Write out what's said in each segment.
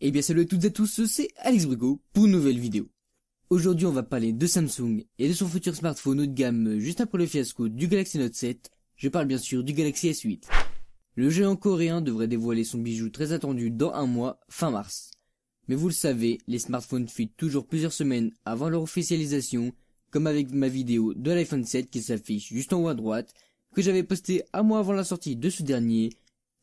Eh bien salut à toutes et à tous, c'est Alex Brigo pour une nouvelle vidéo. Aujourd'hui on va parler de Samsung et de son futur smartphone haut de gamme juste après le fiasco du Galaxy Note 7, je parle bien sûr du Galaxy S8. Le géant coréen devrait dévoiler son bijou très attendu dans un mois, fin mars. Mais vous le savez, les smartphones fuitent toujours plusieurs semaines avant leur officialisation, comme avec ma vidéo de l'iPhone 7 qui s'affiche juste en haut à droite, que j'avais posté un mois avant la sortie de ce dernier,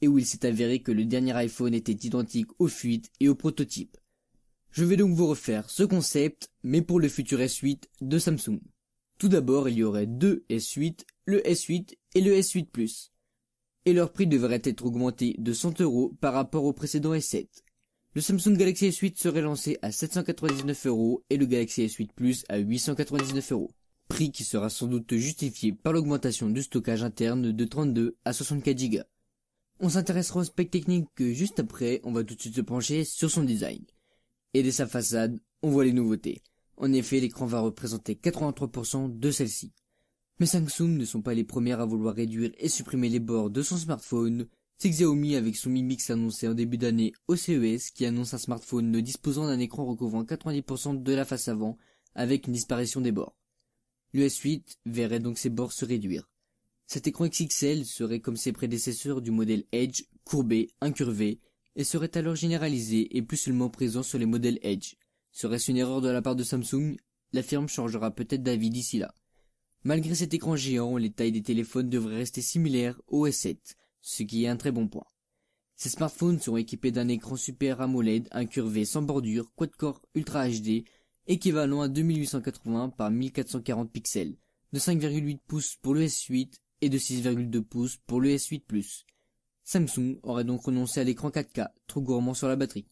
et où il s'est avéré que le dernier iPhone était identique aux fuites et aux prototypes. Je vais donc vous refaire ce concept, mais pour le futur S8 de Samsung. Tout d'abord, il y aurait deux S8, le S8 et le S8 Plus. Et leur prix devrait être augmenté de 100 € par rapport au précédent S7. Le Samsung Galaxy S8 serait lancé à 799 € et le Galaxy S8 Plus à 899 €. Prix qui sera sans doute justifié par l'augmentation du stockage interne de 32 à 64 Go. On s'intéressera au spec technique que juste après, on va tout de suite se pencher sur son design. Et dès sa façade, on voit les nouveautés. En effet, l'écran va représenter 83% de celle-ci. Mais Samsung ne sont pas les premières à vouloir réduire et supprimer les bords de son smartphone. C'est Xiaomi avec son Mi Mix annoncé en début d'année au CES qui annonce un smartphone ne disposant d'un écran recouvrant 90% de la face avant avec une disparition des bords. Le S8 verrait donc ses bords se réduire. Cet écran XXL serait comme ses prédécesseurs du modèle Edge, courbé, incurvé, et serait alors généralisé et plus seulement présent sur les modèles Edge. Serait-ce une erreur de la part de Samsung? La firme changera peut-être d'avis d'ici là. Malgré cet écran géant, les tailles des téléphones devraient rester similaires au S7, ce qui est un très bon point. Ces smartphones seront équipés d'un écran Super AMOLED incurvé sans bordure, quad-core Ultra HD, équivalent à 2880 par 1440 pixels, de 5,8 pouces pour le S8 et de 6,2 pouces pour le S8 Plus. Samsung aurait donc renoncé à l'écran 4K, trop gourmand sur la batterie.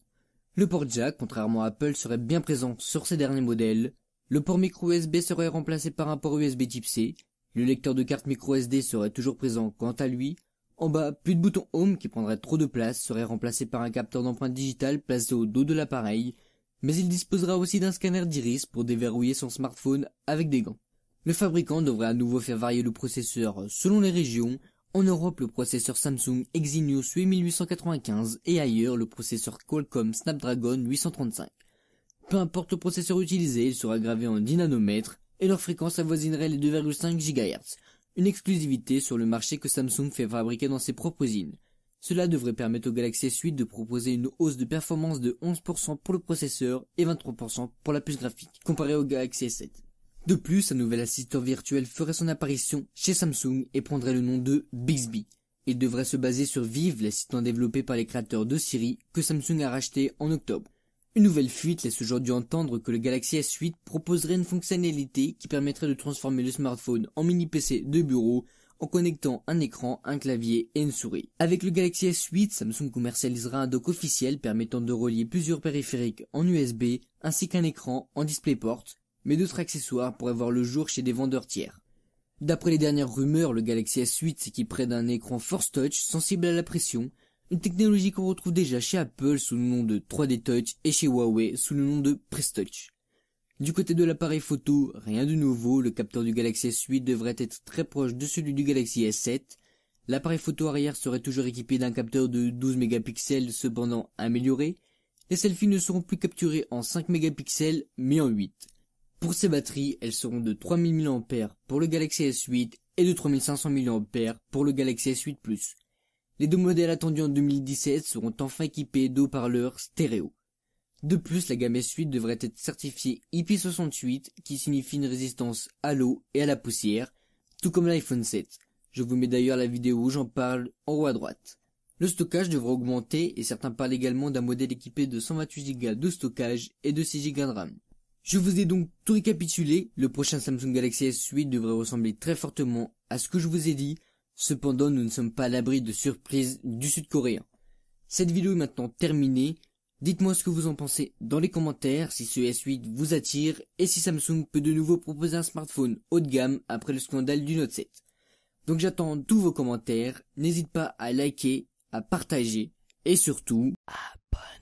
Le port jack, contrairement à Apple, serait bien présent sur ces derniers modèles. Le port micro USB serait remplacé par un port USB type C. Le lecteur de carte micro SD serait toujours présent quant à lui. En bas, plus de bouton Home qui prendrait trop de place serait remplacé par un capteur d'empreinte digitale placé au dos de l'appareil. Mais il disposera aussi d'un scanner d'iris pour déverrouiller son smartphone avec des gants. Le fabricant devrait à nouveau faire varier le processeur selon les régions. En Europe, le processeur Samsung Exynos 8895 et ailleurs, le processeur Qualcomm Snapdragon 835. Peu importe le processeur utilisé, il sera gravé en 10 nanomètres et leur fréquence avoisinerait les 2,5 GHz, une exclusivité sur le marché que Samsung fait fabriquer dans ses propres usines. Cela devrait permettre au Galaxy S8 de proposer une hausse de performance de 11% pour le processeur et 23% pour la puce graphique, comparé au Galaxy S7. De plus, un nouvel assistant virtuel ferait son apparition chez Samsung et prendrait le nom de Bixby. Il devrait se baser sur Vive, l'assistant développé par les créateurs de Siri, que Samsung a racheté en octobre. Une nouvelle fuite laisse aujourd'hui entendre que le Galaxy S8 proposerait une fonctionnalité qui permettrait de transformer le smartphone en mini PC de bureau en connectant un écran, un clavier et une souris. Avec le Galaxy S8, Samsung commercialisera un dock officiel permettant de relier plusieurs périphériques en USB ainsi qu'un écran en DisplayPort, mais d'autres accessoires pourraient voir le jour chez des vendeurs tiers. D'après les dernières rumeurs, le Galaxy S8 s'équiperait d'un écran Force Touch sensible à la pression, une technologie qu'on retrouve déjà chez Apple sous le nom de 3D Touch et chez Huawei sous le nom de Press Touch. Du côté de l'appareil photo, rien de nouveau, le capteur du Galaxy S8 devrait être très proche de celui du Galaxy S7. L'appareil photo arrière serait toujours équipé d'un capteur de 12 mégapixels cependant amélioré. Les selfies ne seront plus capturés en 5 mégapixels mais en 8. Pour ces batteries, elles seront de 3000 mAh pour le Galaxy S8 et de 3500 mAh pour le Galaxy S8 Plus. Les deux modèles attendus en 2017 seront enfin équipés d'haut-parleurs stéréo. De plus, la gamme S8 devrait être certifiée IP68 qui signifie une résistance à l'eau et à la poussière, tout comme l'iPhone 7. Je vous mets d'ailleurs la vidéo où j'en parle en haut à droite. Le stockage devrait augmenter et certains parlent également d'un modèle équipé de 128 Go de stockage et de 6 Go de RAM. Je vous ai donc tout récapitulé, le prochain Samsung Galaxy S8 devrait ressembler très fortement à ce que je vous ai dit, cependant nous ne sommes pas à l'abri de surprises du sud-coréen. Cette vidéo est maintenant terminée, dites-moi ce que vous en pensez dans les commentaires, si ce S8 vous attire et si Samsung peut de nouveau proposer un smartphone haut de gamme après le scandale du Note 7. Donc j'attends tous vos commentaires, n'hésite pas à liker, à partager et surtout, abonnez-vous.